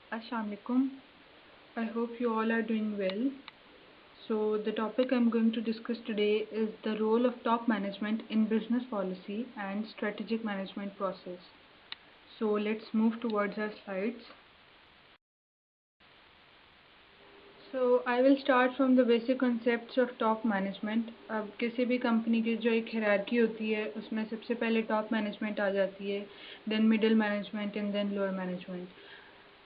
Assalamualaikum. I hope you all are doing well. So the topic I'm going to discuss today is the role of top management in business policy and strategic management process. So let's move towards our slides. So I will start from the basic concepts of top management. अब किसी भी company की जो एक hierarchy होती है उसमें सबसे पहले टॉप मैनेजमेंट आ जाती है, then middle management and then lower management.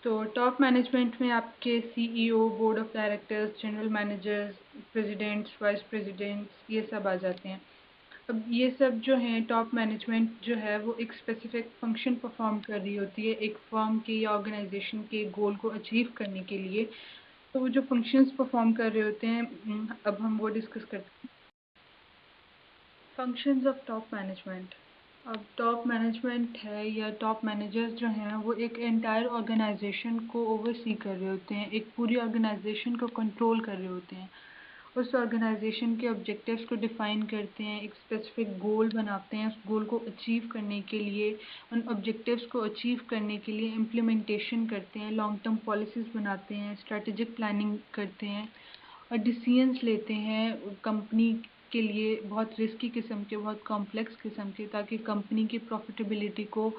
तो टॉप मैनेजमेंट में आपके CEO, board of directors, general managers, presidents, vice presidents ये सब आ जाते हैं। अब ये सब जो हैं टॉप मैनेजमेंट जो है वो एक स्पेसिफिक फंक्शन परफॉर्म कर रही होती है एक फर्म के या ऑर्गेनाइजेशन के गोल को अचीव करने के लिए। तो वो जो फंक्शंस परफॉर्म कर रहे होते हैं अब हम वो डिस्कस करते हैं। Functions of top management. अब टॉप मैनेजमेंट है या टॉप मैनेजर्स जो हैं वो एक एंटायर ऑर्गेनाइजेशन को ओवरसी कर रहे होते हैं, एक पूरी ऑर्गेनाइजेशन को कंट्रोल कर रहे होते हैं। उस ऑर्गेनाइजेशन के ऑब्जेक्टिव्स को डिफ़ाइन करते हैं, एक स्पेसिफिक गोल बनाते हैं, उस गोल को अचीव करने के लिए, उन ऑब्जेक्टिव्स को अचीव करने के लिए इम्प्लीमेंटेशन करते हैं, लॉन्ग टर्म पॉलिसीज़ बनाते हैं, स्ट्रेटेजिक प्लानिंग करते हैं और डिसीजंस लेते हैं कंपनी के लिए बहुत रिस्की किस्म के, बहुत कॉम्प्लेक्स किस्म के, ताकि कंपनी की प्रॉफिटेबिलिटी को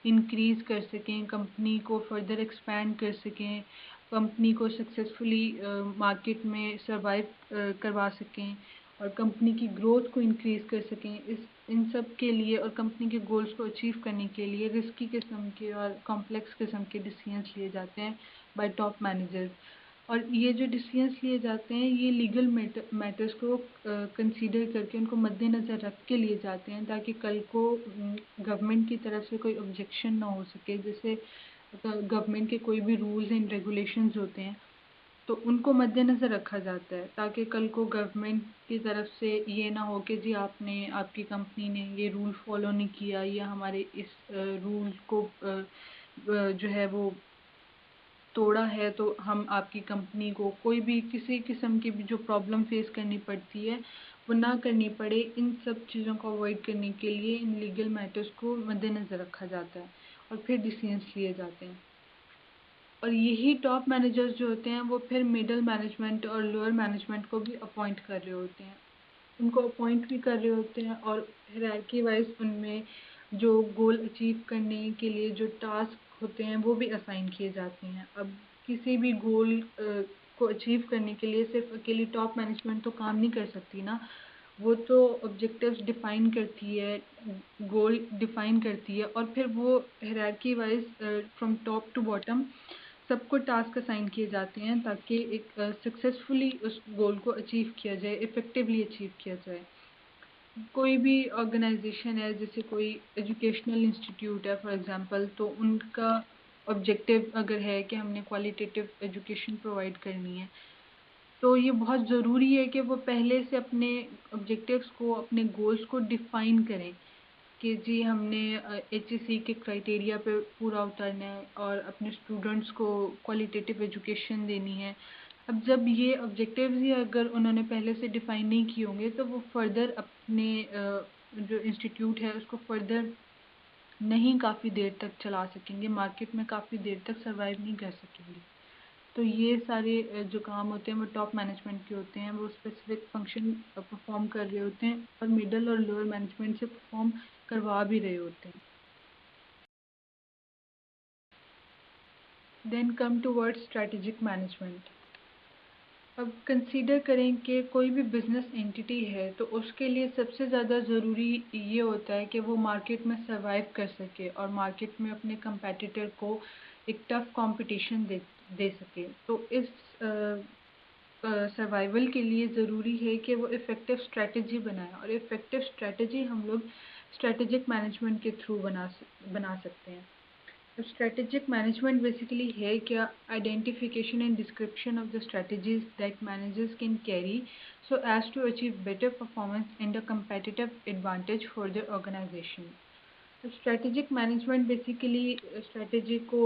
इंक्रीज़ कर सकें, कंपनी को फर्दर एक्सपैंड कर सकें, कंपनी को सक्सेसफुली मार्केट में सर्वाइव करवा सकें और कंपनी की ग्रोथ को इंक्रीज़ कर सकें। इन सब के लिए और कंपनी के गोल्स को अचीव करने के लिए रिस्की किस्म के और कॉम्प्लेक्स किस्म के डिसीजंस लिए जाते हैं बाय टॉप मैनेजर्स। और ये जो डिसीजंस लिए जाते हैं ये लीगल मैटर्स को कंसीडर करके उनको मद्देनज़र रख के लिए जाते हैं, ताकि कल को गवर्नमेंट की तरफ से कोई ऑब्जेक्शन ना हो सके। जैसे गवर्नमेंट के कोई भी रूल्स एंड रेगुलेशंस होते हैं तो उनको मद्देनज़र रखा जाता है, ताकि कल को गवर्नमेंट की तरफ से ये ना हो कि जी आपकी कंपनी ने ये रूल फॉलो नहीं किया या हमारे इस रूल को जो है वो तोड़ा है, तो हम आपकी कंपनी को कोई भी किसी किस्म की भी जो प्रॉब्लम फेस करनी पड़ती है वो ना करनी पड़े। इन सब चीज़ों को अवॉइड करने के लिए इन लीगल मैटर्स को मद्देनज़र रखा जाता है और फिर डिसीजंस लिए जाते हैं। और यही टॉप मैनेजर्स जो होते हैं वो फिर मिडिल मैनेजमेंट और लोअर मैनेजमेंट को भी अपॉइंट कर रहे होते हैं, उनको अपॉइंट भी कर रहे होते हैं और हायरार्की वाइज उनमें जो गोल अचीव करने के लिए जो टास्क होते हैं वो भी असाइन किए जाते हैं। अब किसी भी गोल को अचीव करने के लिए सिर्फ अकेली टॉप मैनेजमेंट तो काम नहीं कर सकती ना, वो तो ऑब्जेक्टिव्स डिफ़ाइन करती है, गोल डिफ़ाइन करती है और फिर वो hierarchy wise from top to bottom सबको टास्क असाइन किए जाते हैं, ताकि एक सक्सेसफुली उस गोल को अचीव किया जाए, इफ़ेक्टिवली अचीव किया जाए। कोई भी ऑर्गेनाइजेशन है, जैसे कोई एजुकेशनल इंस्टीट्यूट है फॉर एग्जांपल, तो उनका ऑब्जेक्टिव अगर है कि हमने क्वालिटेटिव एजुकेशन प्रोवाइड करनी है, तो ये बहुत ज़रूरी है कि वो पहले से अपने ऑब्जेक्टिव्स को, अपने गोल्स को डिफ़ाइन करें कि जी हमने एचईसी के क्राइटेरिया पे पूरा उतरना है और अपने स्टूडेंट्स को क्वालिटेटिव एजुकेशन देनी है। अब जब ये ऑब्जेक्टिव्स ही अगर उन्होंने पहले से डिफ़ाइन नहीं किए होंगे तो वो फर्दर अपने जो इंस्टीट्यूट है उसको फर्दर नहीं काफ़ी देर तक चला सकेंगे, मार्केट में काफ़ी देर तक सर्वाइव नहीं कर सकेंगे। तो ये सारे जो काम होते हैं वो टॉप मैनेजमेंट के होते हैं, वो स्पेसिफिक फंक्शन परफॉर्म कर रहे होते हैं और मिडल और लोअर मैनेजमेंट से परफॉर्म करवा भी रहे होते हैं। Then come towards strategic management. अब कंसीडर करें कि कोई भी बिज़नेस एंटिटी है तो उसके लिए सबसे ज़्यादा ज़रूरी ये होता है कि वो मार्केट में सर्वाइव कर सके और मार्केट में अपने कंपेटिटर को एक टफ कंपटीशन दे सके। तो इस सर्वाइवल के लिए ज़रूरी है कि वो इफ़ेक्टिव स्ट्रैटेजी बनाए और इफ़ेक्टिव स्ट्रैटेजी हम लोग स्ट्रैटेजिक मैनेजमेंट के थ्रू बना सकते हैं। Strategic management basically है क्या, identification and description of the strategies that managers can carry so as to achieve better performance and a competitive advantage for their organization. Strategic management basically strategy को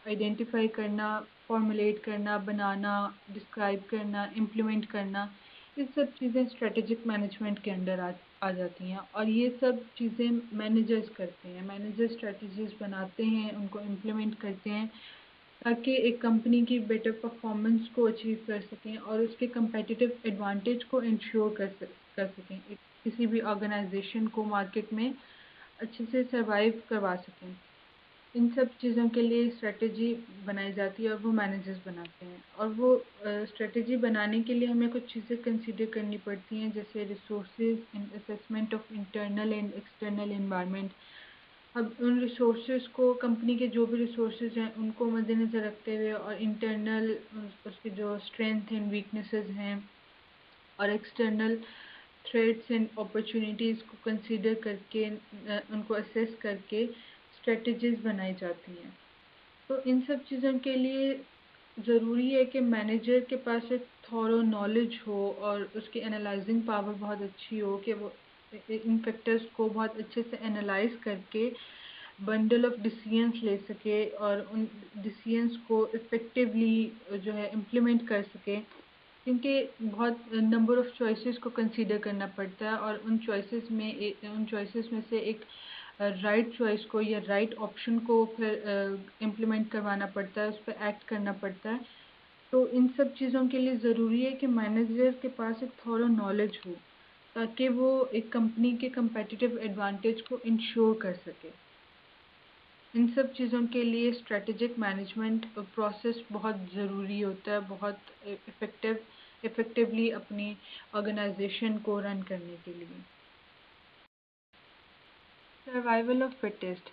identify करना, formulate करना, बनाना, describe करना, implement करना, ये सब चीज़ें strategic management के अंदर आ जाती हैं और ये सब चीज़ें मैनेजर्स करते हैं। मैनेजर स्ट्रेटजीज बनाते हैं, उनको इम्प्लीमेंट करते हैं ताकि एक कंपनी की बेटर परफॉर्मेंस को अचीव कर सकें और उसके कंपेटिटिव एडवांटेज को इंश्योर कर सकें, किसी भी ऑर्गेनाइजेशन को मार्केट में अच्छे से सरवाइव करवा सकें। इन सब चीज़ों के लिए स्ट्रेटजी बनाई जाती है और वो मैनेजर्स बनाते हैं। और वो स्ट्रेटजी बनाने के लिए हमें कुछ चीज़ें कंसीडर करनी पड़ती हैं, जैसे resources, assessment of internal and external environment. अब उन रिसोर्सेज को, कंपनी के जो भी रिसोर्सेज हैं उनको मद्देनज़र रखते हुए, और इंटरनल उसके जो स्ट्रेंथ एंड वीकनेसेस हैं, और एक्सटर्नल थ्रेट्स एंड अपॉर्चुनिटीज़ को कंसीडर करके उनको असेस करके स्ट्रेटजीज बनाई जाती हैं। तो इन सब चीज़ों के लिए ज़रूरी है कि मैनेजर के पास एक थॉरो नॉलेज हो और उसकी एनालाइजिंग पावर बहुत अच्छी हो, कि वो इन फैक्टर्स को बहुत अच्छे से एनालाइज करके बंडल ऑफ डिसीजंस ले सके और उन डिसीजंस को इफ़ेक्टिवली जो है इम्प्लीमेंट कर सके। क्योंकि बहुत नंबर ऑफ चॉइसेस को कंसीडर करना पड़ता है, और उन चॉइसेस में से एक राइट चॉइस को या राइट ऑप्शन को फिर इम्प्लीमेंट करवाना पड़ता है, उस पर एक्ट करना पड़ता है। तो इन सब चीज़ों के लिए ज़रूरी है कि मैनेजर के पास एक थॉरो नॉलेज हो, ताकि वो एक कंपनी के कंपेटिटिव एडवांटेज को इंश्योर कर सके। इन सब चीज़ों के लिए स्ट्रेटेजिक मैनेजमेंट प्रोसेस बहुत ज़रूरी होता है, बहुत इफ़ेक्टिवली अपनी ऑर्गेनाइजेशन को रन करने के लिए। Survival of fittest.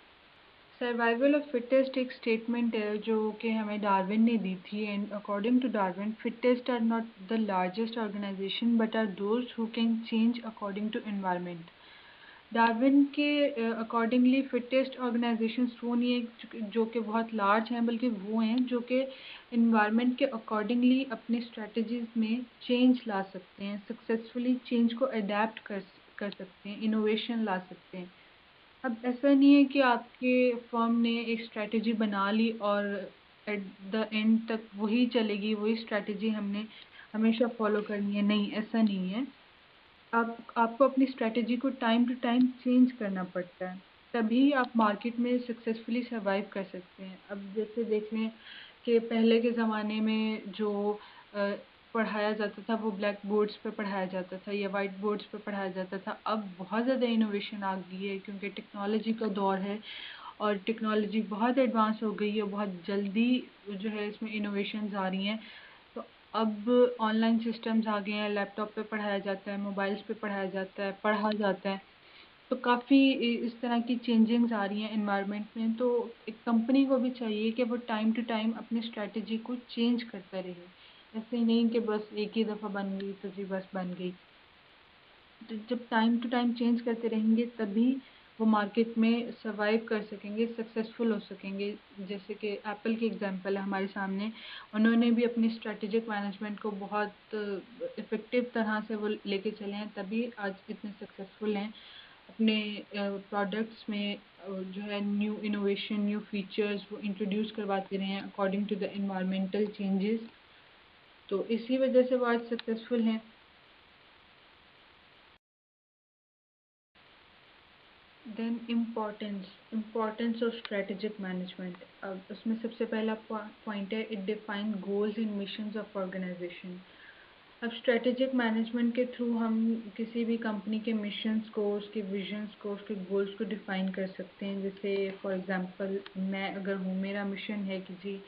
Survival of fittest एक स्टेटमेंट है जो कि हमें डार्विन ने दी थी, and according to Darwin, fittest are not the largest organization but are those who can change according to environment. Darwin के अकॉर्डिंगली फिटेस्ट ऑर्गेनाइजेशंस वो नहीं है जो कि बहुत लार्ज हैं, बल्कि वो हैं जो कि इन्वायरमेंट के अकॉर्डिंगली अपनी स्ट्रेटजीज में चेंज ला सकते हैं, सक्सेसफुली चेंज को अडेप्ट कर सकते हैं, इनोवेशन ला सकते हैं। अब ऐसा नहीं है कि आपके फर्म ने एक स्ट्रेटजी बना ली और एट द एंड तक वही चलेगी, वही स्ट्रेटजी हमने हमेशा फॉलो करनी है। नहीं, ऐसा नहीं है। आपको अपनी स्ट्रेटजी को टाइम टू टाइम चेंज करना पड़ता है, तभी आप मार्केट में सक्सेसफुली सर्वाइव कर सकते हैं। अब जैसे देख लें कि पहले के ज़माने में जो अ, पढ़ाया जाता था वो ब्लैक बोर्ड्स पे पढ़ाया जाता था या वाइट बोर्ड्स पे पढ़ाया जाता था। अब बहुत ज़्यादा इनोवेशन आ गई है, क्योंकि टेक्नोलॉजी का दौर है और टेक्नोलॉजी बहुत एडवांस हो गई है, बहुत जल्दी जो है इसमें इनोवेशंस आ रही हैं। तो अब ऑनलाइन सिस्टम्स आ गए हैं, लैपटॉप पे पढ़ाया जाता है, मोबाइल्स पे पढ़ाया जाता है, पढ़ा जाता है। तो काफ़ी इस तरह की चेंजिंग्स आ रही हैं एनवायरनमेंट में। तो एक कंपनी को भी चाहिए कि वो टाइम टू टाइम अपनी स्ट्रेटजी को चेंज करता रहे। ऐसे ही नहीं कि बस एक ही दफ़ा बन गई तो जी बस बन गई। तो जब टाइम टू टाइम चेंज करते रहेंगे तभी वो मार्केट में सर्वाइव कर सकेंगे, सक्सेसफुल हो सकेंगे। जैसे कि एप्पल की एग्जांपल है हमारे सामने, उन्होंने भी अपनी स्ट्रेटेजिक मैनेजमेंट को बहुत इफ़ेक्टिव तरह से वो लेके चले हैं, तभी आज इतने सक्सेसफुल हैं अपने प्रोडक्ट्स में। जो है न्यू इनोवेशन, न्यू फीचर्स वो इंट्रोड्यूस करवाते रहे हैं according to the environmental changes. तो इसी वजह से वो आज सक्सेसफुल हैं। Then importance of strategic management. अब उसमें सबसे पहला पॉइंट है, it define goals and missions of organization. अब स्ट्रेटेजिक मैनेजमेंट के थ्रू हम किसी भी कंपनी के मिशंस को, उसके विजन्स को, उसके गोल्स को डिफाइन कर सकते हैं। जैसे फॉर एग्जांपल मैं अगर हूँ, मेरा मिशन है कि जी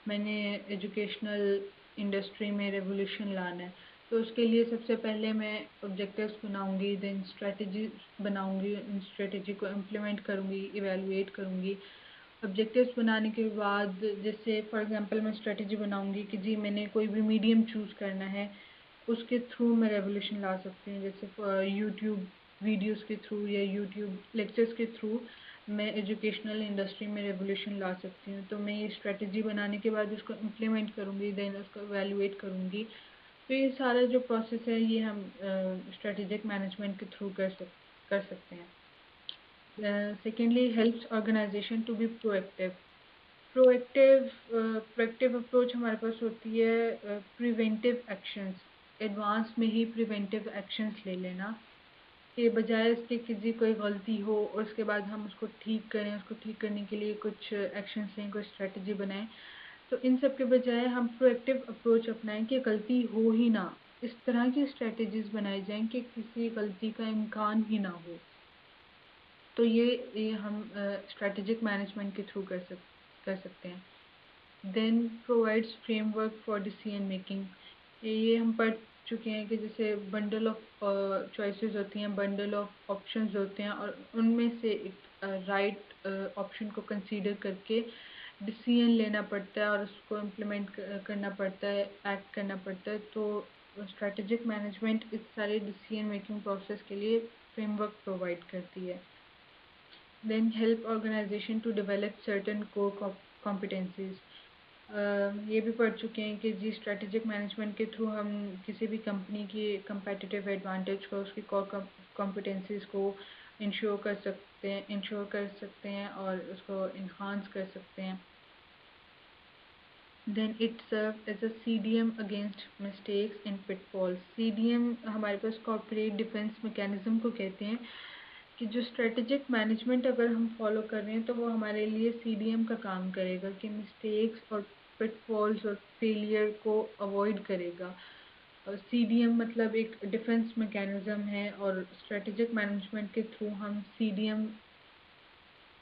मैंने एजुकेशनल इंडस्ट्री में रेवोल्यूशन लाना है, तो उसके लिए सबसे पहले मैं ऑब्जेक्टिव्स बनाऊंगी, देन स्ट्रेटजी बनाऊंगी, उन स्ट्रेटजी को इम्प्लीमेंट करूंगी, इवेलुएट करूंगी। ऑब्जेक्टिव्स बनाने के बाद जैसे फॉर एग्जांपल मैं स्ट्रेटजी बनाऊंगी कि जी मैंने कोई भी मीडियम चूज़ करना है, उसके थ्रू मैं रेवोल्यूशन ला सकती हूँ। जैसे यूट्यूब वीडियोस के थ्रू या यूट्यूब लेक्चर्स के थ्रू मैं एजुकेशनल इंडस्ट्री में रेवोल्यूशन ला सकती हूँ। तो मैं ये स्ट्रेटजी बनाने के बाद उसको इम्प्लीमेंट करूँगी, देन उसको एवेलुएट करूँगी। तो ये सारा जो प्रोसेस है ये हम स्ट्रेटेजिक मैनेजमेंट के थ्रू कर सकते हैं। Secondly, helps organization to be proactive. Proactive approach हमारे पास होती है प्रिवेंटिव एक्शंस, एडवांस में ही प्रिवेंटिव एक्शंस ले लेना, के बजाय इसके कि जी कोई गलती हो और उसके बाद हम उसको ठीक करें, उसको ठीक करने के लिए कुछ एक्शंस लें, कोई स्ट्रेटजी बनाएं। तो इन सब के बजाय हम प्रोएक्टिव अप्रोच अपनाएं कि गलती हो ही ना, इस तरह की स्ट्रेटजीज बनाई जाएं कि किसी गलती का इम्कान ही ना हो। तो ये हम स्ट्रेटेजिक मैनेजमेंट के थ्रू कर सकते हैं। Then provides framework for decision making. ये हम पढ़ चुके हैं कि जैसे बंडल ऑफ चॉइसेस होती हैं, बंडल ऑफ ऑप्शंस होते हैं, और उनमें से एक राइट ऑप्शन को कंसीडर करके डिसीजन लेना पड़ता है और उसको इम्प्लीमेंट करना पड़ता है, एक्ट करना पड़ता है। तो स्ट्रेटेजिक मैनेजमेंट इस सारे डिसीजन मेकिंग प्रोसेस के लिए फ्रेमवर्क प्रोवाइड करती है। Then help organization to develop certain core competencies। ये भी पढ़ चुके हैं कि जी स्ट्रेटेजिक मैनेजमेंट के थ्रू हम किसी भी कंपनी की कंपेटिटिव एडवांटेज को, उसकी कोर कॉम्पिटेंसीज को इंश्योर कर सकते हैं और उसको इन्हांस कर सकते हैं। Then it serves as a CDM against mistakes and pitfalls। CDM हमारे पास कॉर्पोरेट डिफेंस मैकेनिज्म को कहते हैं कि जो स्ट्रेटेजिक मैनेजमेंट अगर हम फॉलो कर रहे हैं तो वो हमारे लिए सीडीएम का काम करेगा कि मिस्टेक्स और पिटफॉल्स और फेलियर को अवॉइड करेगा। और सीडीएम मतलब एक डिफेंस मैकेनिज्म है और स्ट्रेटेजिक मैनेजमेंट के थ्रू हम सीडीएम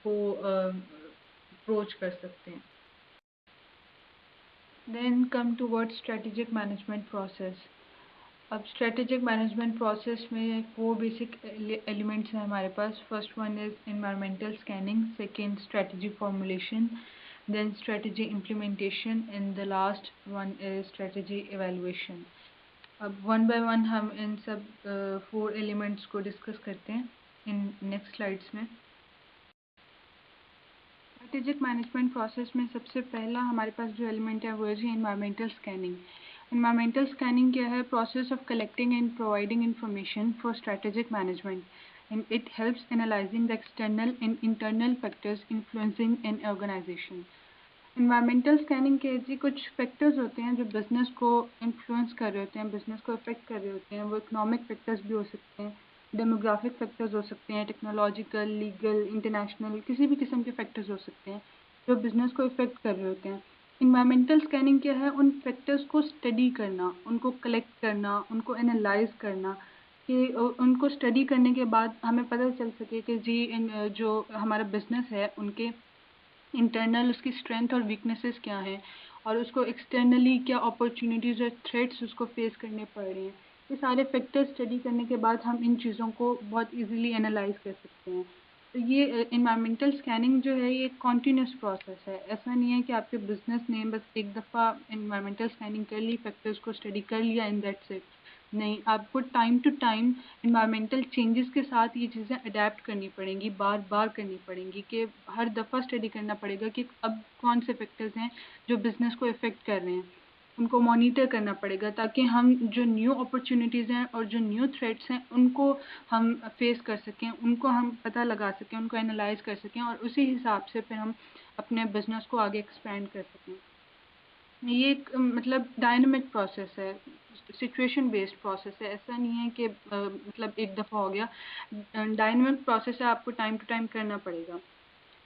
को अप्रोच कर सकते हैं। Then come towards strategic management process. अब स्ट्रेटेजिक मैनेजमेंट प्रोसेस में 4 बेसिक एलिमेंट्स हैं हमारे पास। First one is environmental scanning, second strategy formulation, then strategy implementation, and the last one is strategy evaluation. अब वन बाय वन हम इन सब 4 elements को डिस्कस करते हैं इन नेक्स्ट स्लाइड्स में। स्ट्रेटेजिक मैनेजमेंट प्रोसेस में सबसे पहला हमारे पास जो एलिमेंट है वो है एनवायरमेंटल स्कैनिंग। Environmental scanning क्या है? Process of collecting and providing information for strategic management, and it helps analyzing the external and internal factors influencing an organization। Environmental scanning के जी कुछ factors होते हैं जो business को influence कर रहे होते हैं, business को affect कर रहे होते हैं। वो economic factors भी हो सकते हैं, demographic factors हो सकते हैं, technological, legal, international, किसी भी किस्म के factors हो सकते हैं जो business को affect कर रहे होते हैं। इन्वायरमेंटल स्कैनिंग क्या है? उन फैक्टर्स को स्टडी करना, उनको कलेक्ट करना, उनको एनालाइज करना कि उनको स्टडी करने के बाद हमें पता चल सके कि जी जो हमारा बिजनेस है उनके इंटरनल उसकी स्ट्रेंथ और वीकनेसेस क्या हैं और उसको एक्सटर्नली क्या अपॉर्चुनिटीज़ और थ्रेट्स उसको फेस करने पड़ रहे हैं। ये सारे फैक्टर्स स्टडी करने के बाद हम इन चीज़ों को बहुत इजीली एनालाइज कर सकते हैं। तो ये इन्वायरमेंटल स्कैनिंग जो है ये कॉन्टीन्यूस प्रोसेस है। ऐसा नहीं है कि आपके बिजनेस ने बस एक दफ़ा इन्वायरमेंटल स्कैनिंग कर ली, फैक्टर्स को स्टडी कर लिया एंड दैट्स इट। नहीं, आपको time to time environmental changes के साथ ये चीज़ें अडेप्ट करनी पड़ेंगी, बार बार करनी पड़ेंगी कि हर दफ़ा स्टडी करना पड़ेगा कि अब कौन से फैक्टर्स हैं जो बिज़नेस को इफ़ेक्ट कर रहे हैं। उनको मॉनिटर करना पड़ेगा ताकि हम जो न्यू अपॉर्चुनिटीज़ हैं और जो न्यू थ्रेट्स हैं उनको हम फेस कर सकें, उनको हम पता लगा सकें, उनको एनालाइज कर सकें और उसी हिसाब से फिर हम अपने बिजनेस को आगे एक्सपेंड कर सकें। ये एक मतलब डायनामिक प्रोसेस है, सिचुएशन बेस्ड प्रोसेस है। ऐसा नहीं है कि मतलब एक दफ़ा हो गया। डायनामिक प्रोसेस है, आपको टाइम टू टाइम करना पड़ेगा।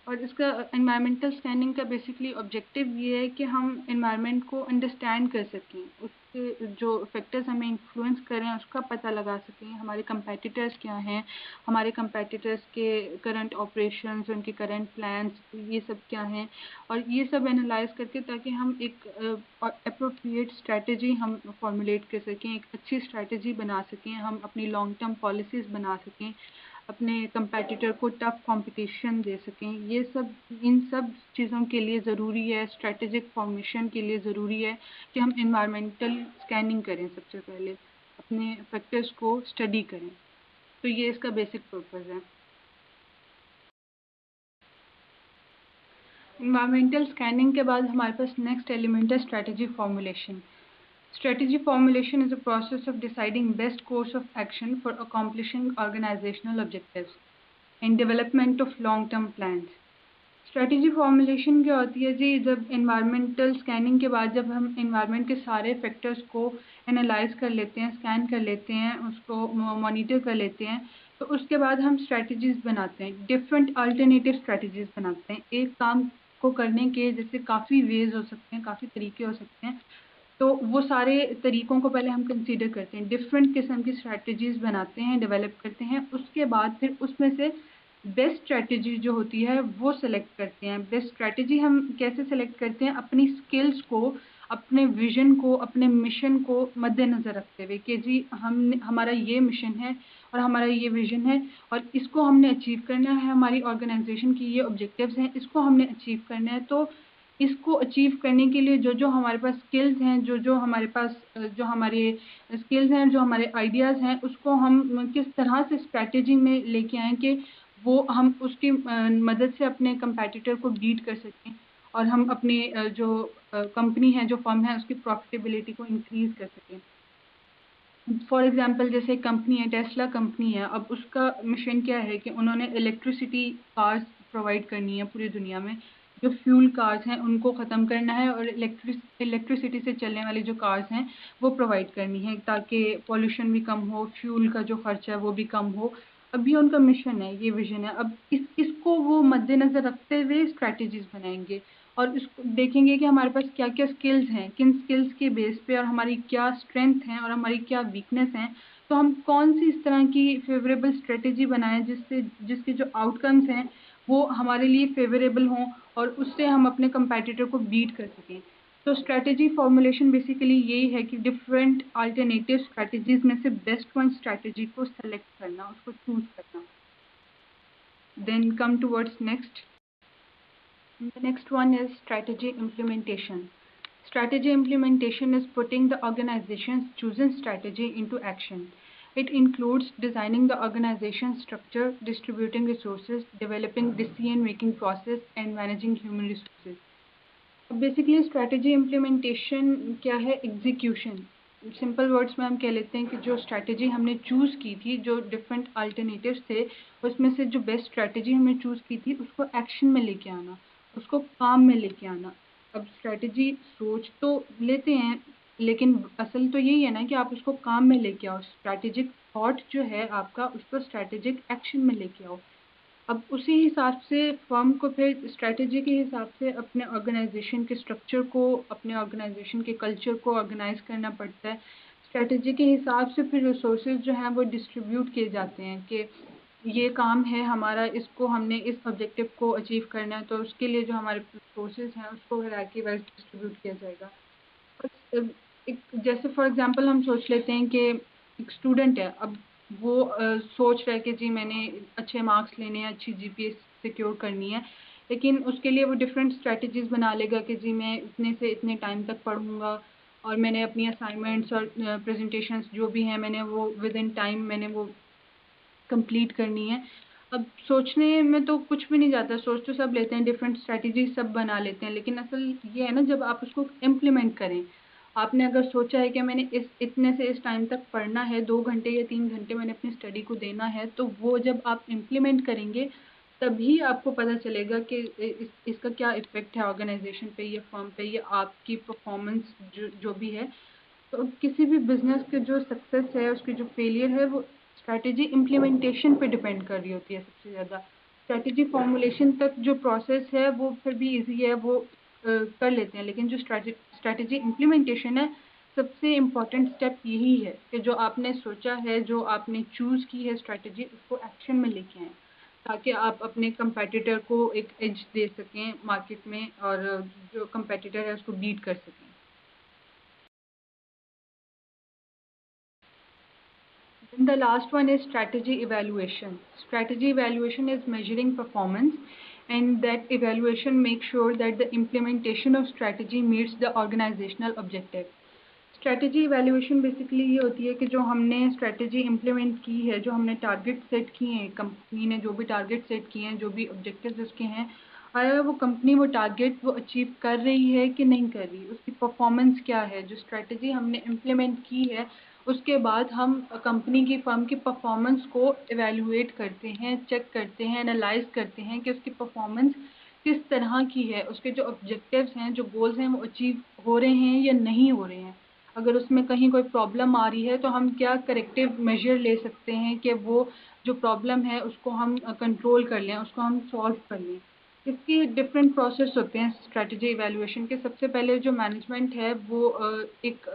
और इसका एनवायरमेंटल स्कैनिंग का बेसिकली ऑब्जेक्टिव ये है कि हम एनवायरनमेंट को अंडरस्टैंड कर सकें, उसके जो फैक्टर्स हमें इन्फ्लुएंस कर रहे हैं उसका पता लगा सकें, हमारे कंपेटिटर्स क्या हैं, हमारे कंपेटिटर्स के करंट ऑपरेशंस, उनके करंट प्लान्स, ये सब क्या हैं, और ये सब एनालाइज करके ताकि हम एक अप्रोप्रिएट स्ट्रैटेजी हम फॉर्मुलेट कर सकें, एक अच्छी स्ट्रैटेजी बना सकें, हम अपनी लॉन्ग टर्म पॉलिसीज़ बना सकें, अपने कंपेटिटर को टफ कंपटीशन दे सकें। ये सब इन सब चीज़ों के लिए ज़रूरी है, स्ट्रेटेजिक फॉर्मेशन के लिए ज़रूरी है कि हम एनवायरमेंटल स्कैनिंग करें, सबसे पहले अपने फैक्टर्स को स्टडी करें। तो ये इसका बेसिक पर्पज़ है। एनवायरमेंटल स्कैनिंग के बाद हमारे पास नेक्स्ट एलिमेंट है strategy formulation. Strategy formulation is a process of deciding best course of action for accomplishing organizational objectives and development of long-term plans। Strategy formulation क्या होती है जी? जब इन्वायरमेंटल स्कैनिंग के बाद जब हम इन्वायरमेंट के सारे फैक्टर्स को एनालाइज कर लेते हैं, स्कैन कर लेते हैं, उसको मॉनिटर कर लेते हैं, तो उसके बाद हम स्ट्रेटजीज बनाते हैं, डिफरेंट अल्टरनेटिव स्ट्रेटजीज बनाते हैं। एक काम को करने के जैसे काफ़ी वेज़ हो सकते हैं, काफ़ी तरीके हो सकते हैं। तो वो सारे तरीकों को पहले हम कंसीडर करते हैं, डिफरेंट किस्म की स्ट्रैटेजीज़ बनाते हैं, डेवलप करते हैं। उसके बाद फिर उसमें से बेस्ट स्ट्रैटेजी जो होती है वो सेलेक्ट करते हैं। बेस्ट स्ट्रैटेजी हम कैसे सेलेक्ट करते हैं? अपनी स्किल्स को, अपने विज़न को, अपने मिशन को मद्देनज़र रखते हुए कि जी हमारा ये मिशन है और हमारा ये विज़न है और इसको हमने अचीव करना है, हमारी ऑर्गेनाइज़ेशन की ये ऑब्जेक्टिव्स हैं, इसको हमने अचीव करना है। तो इसको अचीव करने के लिए जो हमारे पास स्किल्स हैं, जो हमारे पास जो हमारे स्किल्स हैं, जो हमारे आइडियाज़ हैं, उसको हम किस तरह से स्ट्रैटेजी में लेके आएँ कि वो हम उसकी मदद से अपने कंपैटिटर को बीट कर सकें और हम अपनी जो कंपनी है, जो फर्म है, उसकी प्रॉफिटेबिलिटी को इंक्रीज़ कर सकें। फॉर एग्ज़ाम्पल जैसे एक कंपनी है, टेस्ला कंपनी है, अब उसका मिशन क्या है कि उन्होंने इलेक्ट्रिसिटी कार्स प्रोवाइड करनी है पूरी दुनिया में। जो फ्यूल कार्स हैं, उनको ख़त्म करना है और इलेक्ट्रिसिटी से चलने वाली जो कार्स हैं, वो प्रोवाइड करनी है ताकि पॉल्यूशन भी कम हो, फ्यूल का जो खर्चा है, वो भी कम हो। अब ये उनका मिशन है, ये विज़न है। अब इसको वो मद्देनज़र रखते हुए स्ट्रैटेजीज़ बनाएँगे और इसको देखेंगे कि हमारे पास क्या-क्या स्किल्स हैं, किन स्किल्स के बेस पे और हमारी क्या स्ट्रेंथ है और हमारी क्या वीकनेस हैं। तो हम कौन-सी इस तरह की फ़ेवरेबल स्ट्रैटेजी बनाएँ जिसके जो आउटकम्स हैं, वो हमारे लिए फ़ेवरेबल हों और उससे हम अपने कंपैटिटर को बीट कर सकें। तो स्ट्रैटेजी फ़ॉर्मूलेशन बेसिकली यही है कि डिफरेंट अल्टरनेटिव स्ट्रैटेजीज़ में से बेस्ट वन स्ट्रैटेजी को सेलेक्ट करना, उसको चूज़ करना। Then come towards next. The next one is strategy implementation. Strategy implementation is putting the organization's chosen strategy into action. It includes designing the organization's structure, distributing resources, developing decision-making process, and managing human resources. Basically strategy implementation क्या है? Execution. Simple words में हम कह लेते हैं कि जो strategy हमने चूज़ की थी, जो डिफरेंट अल्टरनेटिव्स थे, उसमें से जो बेस्ट स्ट्रैटेजी हमने चूज़ की थी, उसको एक्शन में लेके आना, उसको काम में लेके आना। अब स्ट्रैटेजी सोच तो लेते हैं, लेकिन असल तो यही है ना कि आप उसको काम में लेके आओ। स्ट्रैटेजिक थॉट जो है आपका, उसको स्ट्रैटेजिक एक्शन में लेके आओ। अब उसी हिसाब से फर्म को फिर स्ट्रैटेजी के हिसाब से अपने ऑर्गेनाइजेशन के स्ट्रक्चर को, अपने ऑर्गेनाइजेशन के कल्चर को ऑर्गेनाइज करना पड़ता है। स्ट्रैटेजी के हिसाब से फिर रिसोर्सेज जो हैं वो डिस्ट्रीब्यूट किए जाते हैं कि ये काम है हमारा, इसको हमने इस ऑब्जेक्टिव को अचीव करना है, तो उसके लिए जो हमारे रिसोर्सेज हैं उसको हायरार्की वाइज डिस्ट्रीब्यूट किया जाएगा। बस एक जैसे फॉर एग्जांपल हम सोच लेते हैं कि एक स्टूडेंट है, अब वो सोच रहा है कि जी मैंने अच्छे मार्क्स लेने हैं, अच्छी जीपीए सिक्योर करनी है, लेकिन उसके लिए वो डिफरेंट स्ट्रैटेजीज़ बना लेगा कि जी मैं इतने से इतने टाइम तक पढ़ूँगा और मैंने अपनी असाइनमेंट्स और प्रेजेंटेशंस जो भी हैं मैंने वो विद इन टाइम मैंने वो कंप्लीट करनी है। अब सोचने में तो कुछ भी नहीं जाता, सोच तो सब लेते हैं, डिफरेंट स्ट्रैटेजी सब बना लेते हैं, लेकिन असल ये है ना जब आप उसको इम्प्लीमेंट करें। आपने अगर सोचा है कि मैंने इस इतने से इस टाइम तक पढ़ना है, 2 घंटे या 3 घंटे मैंने अपनी स्टडी को देना है, तो वो जब आप इम्प्लीमेंट करेंगे, तभी आपको पता चलेगा कि इसका क्या इफ़ेक्ट है ऑर्गेनाइज़ेशन पे या फर्म पे या आपकी परफ़ॉर्मेंस जो भी है। तो किसी भी बिज़नेस के जो सक्सेस है, उसकी जो फेलियर है, वो स्ट्रैटेजी इम्प्लीमेंटेशन पे डिपेंड कर रही होती है सबसे ज़्यादा। स्ट्रैटेजी फॉर्मुलेशन तक जो प्रोसेस है, वो फिर भी ईज़ी है, वो कर लेते हैं, लेकिन जो स्ट्रैटेजी इम्प्लीमेंटेशन है, सबसे इम्पोर्टेंट स्टेप यही है कि जो आपने सोचा है, जो आपने चूज़ की है स्ट्रैटेजी, उसको एक्शन में लेके आएँ, ताकि आप अपने कंपैटिटर को एक एज दे सकें मार्केट में और जो कंपैटिटर है, उसको बीट कर सकें। Then the last one is strategy evaluation. Strategy evaluation is measuring performance, and that evaluation makes sure that the implementation of strategy meets the organizational objective. Strategy evaluation basically ये होती है कि जो हमने स्ट्रैटेजी इम्प्लीमेंट की है, जो हमने टारगेट सेट किए हैं, कंपनी ने जो भी टारगेट सेट किए हैं, जो भी ऑब्जेक्टिव्स उसके हैं, आया वो कंपनी वो टारगेट वो अचीव कर रही है कि नहीं कर रही, उसकी परफॉर्मेंस क्या है। जो स्ट्रैटेजी हमने इम्प्लीमेंट की है, उसके बाद हम कंपनी की फर्म की परफॉर्मेंस को इवैल्यूएट करते हैं, चेक करते हैं, एनालाइज करते हैं कि उसकी परफॉर्मेंस किस तरह की है, उसके जो ऑब्जेक्टिव्स हैं, जो गोल्स हैं, वो अचीव हो रहे हैं या नहीं हो रहे हैं। अगर उसमें कहीं कोई प्रॉब्लम आ रही है, तो हम क्या करेक्टिव मेजर ले सकते हैं कि वो जो प्रॉब्लम है उसको हम कंट्रोल कर लें, उसको हम सॉल्व कर लें। इसकी डिफरेंट प्रोसेस होते हैं स्ट्रेटजी इवैल्यूएशन के। सबसे पहले जो मैनेजमेंट है वो एक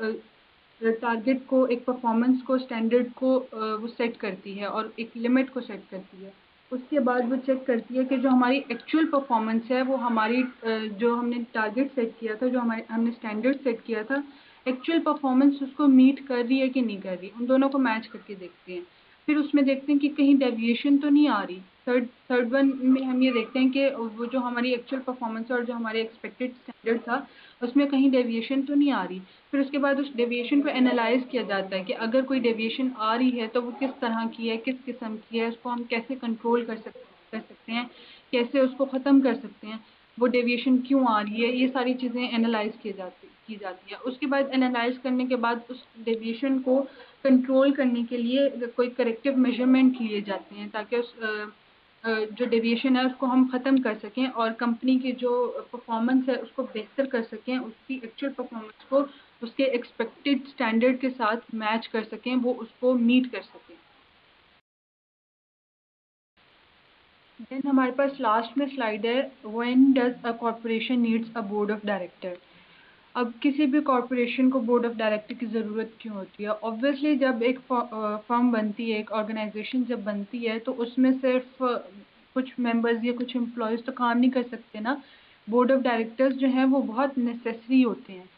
टारगेट को, एक परफॉर्मेंस को, स्टैंडर्ड को वो सेट करती है और एक लिमिट को सेट करती है। उसके बाद वो चेक करती है कि जो हमारी एक्चुअल परफॉर्मेंस है वो हमारी जो हमने टारगेट सेट किया था, जो हमारे हमने स्टैंडर्ड सेट किया था, एक्चुअल परफॉर्मेंस उसको मीट कर रही है कि नहीं कर रही। उन दोनों को मैच करके देखते हैं। फिर उसमें देखते हैं कि कहीं डेविएशन तो नहीं आ रही। थर्ड थर्ड वन में हम ये देखते हैं कि वो जो हमारी एक्चुअल परफॉर्मेंस और जो हमारे एक्सपेक्टेड स्टैंडर्ड था उसमें कहीं डेविएशन तो नहीं आ रही। फिर उसके बाद उस डेविएशन को एनालाइज किया जाता है कि अगर कोई डेविएशन आ रही है तो वो किस तरह की है, किस किस्म की है, उसको हम कैसे कंट्रोल कर सकते हैं, कैसे उसको ख़त्म कर सकते हैं, वो डेविएशन क्यों आ रही है, ये सारी चीज़ें एनालाइज की जाती है। उसके बाद एनालाइज करने के बाद उस डेविएशन को कंट्रोल करने के लिए कोई करेक्टिव मेजरमेंट लिए जाते हैं ताकि उस जो डेविएशन है उसको हम ख़त्म कर सकें और कंपनी की जो परफॉर्मेंस है उसको बेहतर कर सकें, उसकी एक्चुअल परफॉर्मेंस को उसके एक्सपेक्टेड स्टैंडर्ड के साथ मैच कर सकें, वो उसको मीट कर सकें। देन हमारे पास लास्ट में स्लाइड है, when does a corporation needs a board of director. अब किसी भी कॉर्पोरेशन को बोर्ड ऑफ डायरेक्टर की ज़रूरत क्यों होती है? ऑब्वियसली जब एक फर्म बनती है, एक ऑर्गेनाइजेशन जब बनती है तो उसमें सिर्फ कुछ मेंबर्स या कुछ एम्प्लॉयज़ तो काम नहीं कर सकते ना। बोर्ड ऑफ डायरेक्टर्स जो हैं वो बहुत नेसेसरी होते हैं।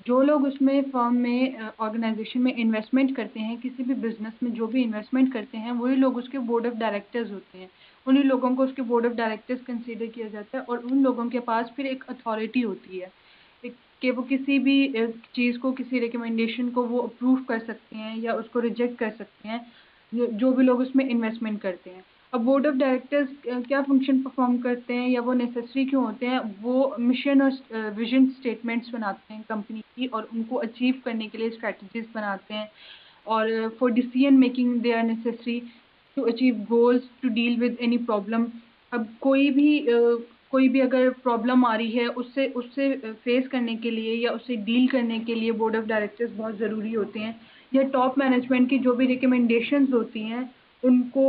जो लोग उसमें फर्म में ऑर्गेनाइजेशन में इन्वेस्टमेंट करते हैं, किसी भी बिज़नेस में जो भी इन्वेस्टमेंट करते हैं, वही लोग उसके बोर्ड ऑफ डायरेक्टर्स होते हैं। उन्हीं लोगों को उसके बोर्ड ऑफ डायरेक्टर्स कंसीडर किया जाता है और उन लोगों के पास फिर एक अथॉरिटी होती है कि वो किसी भी चीज़ को, किसी रिकमेंडेशन को वो अप्रूव कर सकते हैं या उसको रिजेक्ट कर सकते हैं, जो भी लोग उसमें इन्वेस्टमेंट करते हैं। अब बोर्ड ऑफ डायरेक्टर्स क्या फ़ंक्शन परफ़ॉर्म करते हैं या वो नेसेसरी क्यों होते हैं? वो मिशन और विज़न स्टेटमेंट्स बनाते हैं कंपनी की और उनको अचीव करने के लिए स्ट्रैटेजीज़ बनाते हैं और for decision making they are necessary to achieve goals, to deal with any problem. अब कोई भी अगर प्रॉब्लम आ रही है उससे उससे फेस करने के लिए या उससे डील करने के लिए बोर्ड ऑफ डायरेक्टर्स बहुत ज़रूरी होते हैं। या टॉप मैनेजमेंट की जो भी रिकमेंडेशंस होती हैं उनको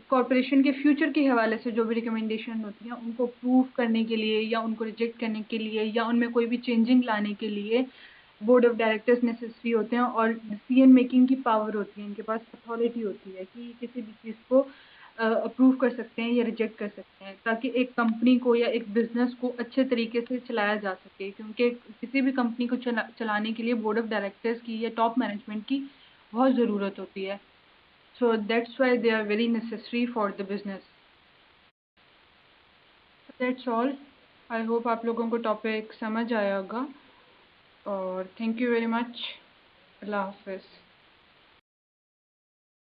कॉर्पोरेशन के फ्यूचर के हवाले से जो भी रिकमेंडेशन होती हैं उनको प्रूव करने के लिए या उनको रिजेक्ट करने के लिए या उनमें कोई भी चेंजिंग लाने के लिए बोर्ड ऑफ डायरेक्टर्स नेसेसरी होते हैं और डिसीजन मेकिंग की पावर होती है, इनके पास अथॉरिटी होती है कि किसी भी चीज़ को अप्रूव कर सकते हैं या रिजेक्ट कर सकते हैं ताकि एक कंपनी को या एक बिज़नेस को अच्छे तरीके से चलाया जा सके, क्योंकि किसी भी कंपनी को चलाने के लिए बोर्ड ऑफ डायरेक्टर्स की या टॉप मैनेजमेंट की बहुत ज़रूरत होती है। So that's why they are very necessary for the business. That's all. I hope आप लोगों को टॉपिक समझ आया होगा और थैंक यू वेरी मच। अल्लाह हाफ़िज़।